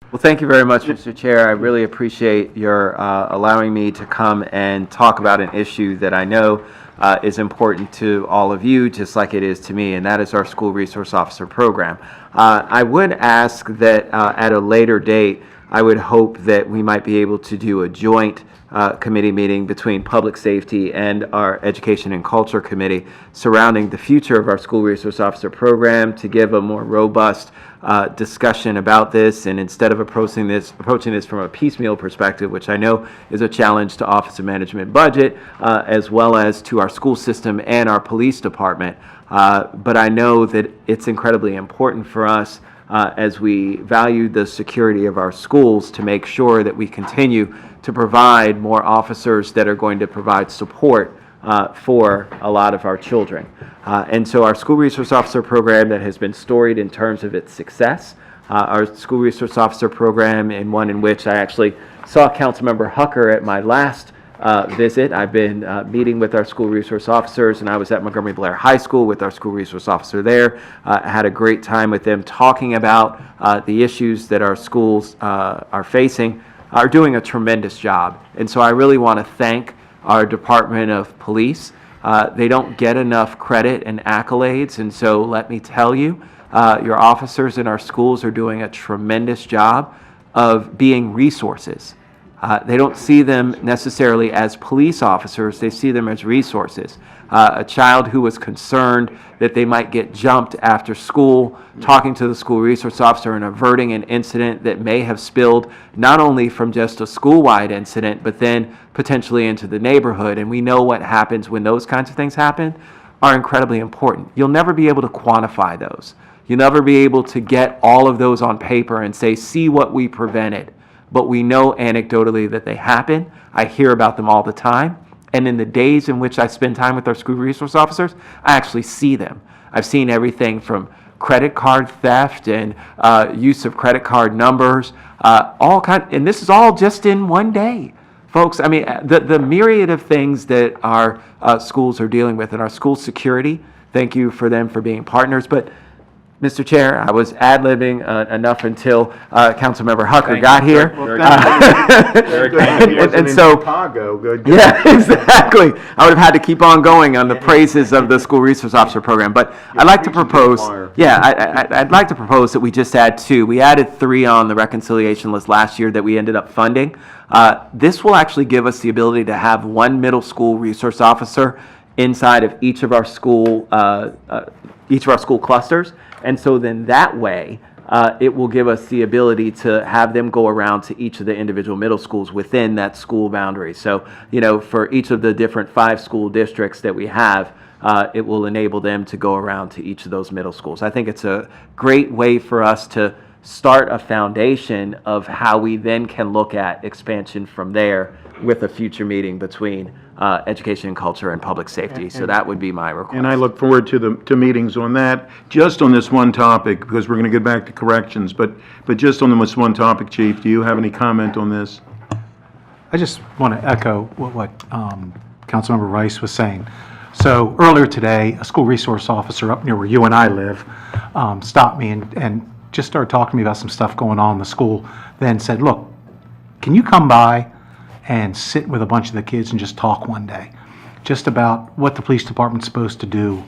Well, thank you very much, Mr. Chair. I really appreciate your allowing me to come and talk about an issue that I know is important to all of you, just like it is to me, and that is our School Resource Officer Program. I would ask that at a later date, I would hope that we might be able to do a joint committee meeting between Public Safety and our Education and Culture Committee surrounding the future of our School Resource Officer Program to give a more robust discussion about this, and instead of approaching this from a piecemeal perspective, which I know is a challenge to Office of Management Budget, as well as to our school system and our police department. But I know that it's incredibly important for us as we value the security of our schools to make sure that we continue to provide more officers that are going to provide support for a lot of our children. And so our School Resource Officer Program that has been storied in terms of its success, our School Resource Officer Program, and one in which I actually saw Councilmember Hucker at my last visit. I've been meeting with our school resource officers, and I was at Montgomery Blair High School with our school resource officer there. I had a great time with them talking about the issues that our schools are facing, are doing a tremendous job. And so I really want to thank our Department of Police. They don't get enough credit and accolades, and so let me tell you, your officers in our schools are doing a tremendous job of being resources. They don't see them necessarily as police officers, they see them as resources. A child who was concerned that they might get jumped after school, talking to the school resource officer and averting an incident that may have spilled not only from just a school-wide incident, but then potentially into the neighborhood. And we know what happens when those kinds of things happen are incredibly important. You'll never be able to quantify those. You'll never be able to get all of those on paper and say, see what we prevented. But we know anecdotally that they happen. I hear about them all the time. And in the days in which I spend time with our school resource officers, I actually see them. I've seen everything from credit card theft and use of credit card numbers, and this is all just in one day. Folks, I mean, the myriad of things that our schools are dealing with, and our school security, thank you for them for being partners. But Mr. Chair, I was ad-libbing enough until Councilmember Hucker got here. And so, Chicago, good. Yeah, exactly. I would have had to keep on going on the praises of the School Resource Officer Program. But I'd like to propose, I'd like to propose that we just add 2. We added 3 on the reconciliation list last year that we ended up funding. This will actually give us the ability to have 1 middle school resource officer inside of each of our school clusters. And so then that way, it will give us the ability to have them go around to each of the individual middle schools within that school boundary. So, you know, for each of the different 5 school districts that we have, it will enable them to go around to each of those middle schools. I think it's a great way for us to start a foundation of how we then can look at expansion from there with a future meeting between Education and Culture and Public Safety. So that would be my request. And I look forward to meetings on that. Just on this one topic, because we're going to get back to corrections, but just on this one topic, Chief, do you have any comment on this? I just want to echo what Councilmember Rice was saying. So earlier today, a school resource officer up near where you and I live stopped me and just started talking to me about some stuff going on in the school, then said, look, can you come by and sit with a bunch of the kids and just talk one day, just about what the police department's supposed to do,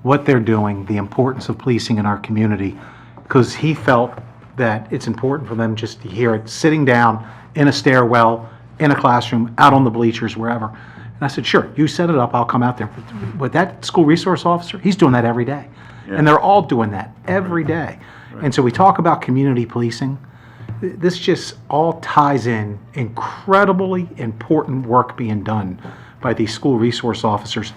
what they're doing, the importance of policing in our community, because he felt that it's important for them just to hear it sitting down in a stairwell, in a classroom, out on the bleachers, wherever. And I said, sure, you set it up, I'll come out there. But that school resource officer, he's doing that every day. Yeah. And they're all doing that every day. Right. And so we talk about community policing. This just all ties in incredibly important work being done by these school resource officers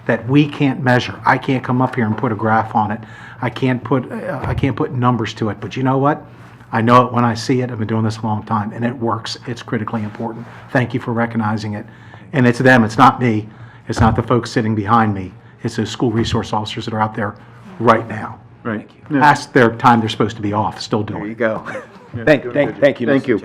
that we can't measure. I can't come up here and put a graph on it. I can't put numbers to it. But you know what? I know it when I see it. I've been doing this a long time, and it works. It's critically important. Thank you for recognizing it. And it's them. It's not me. It's not the folks sitting behind me. It's those school resource officers that are out there right now. Right. Past their time they're supposed to be off, still doing it. There you go. Thank you, Mr. Chair.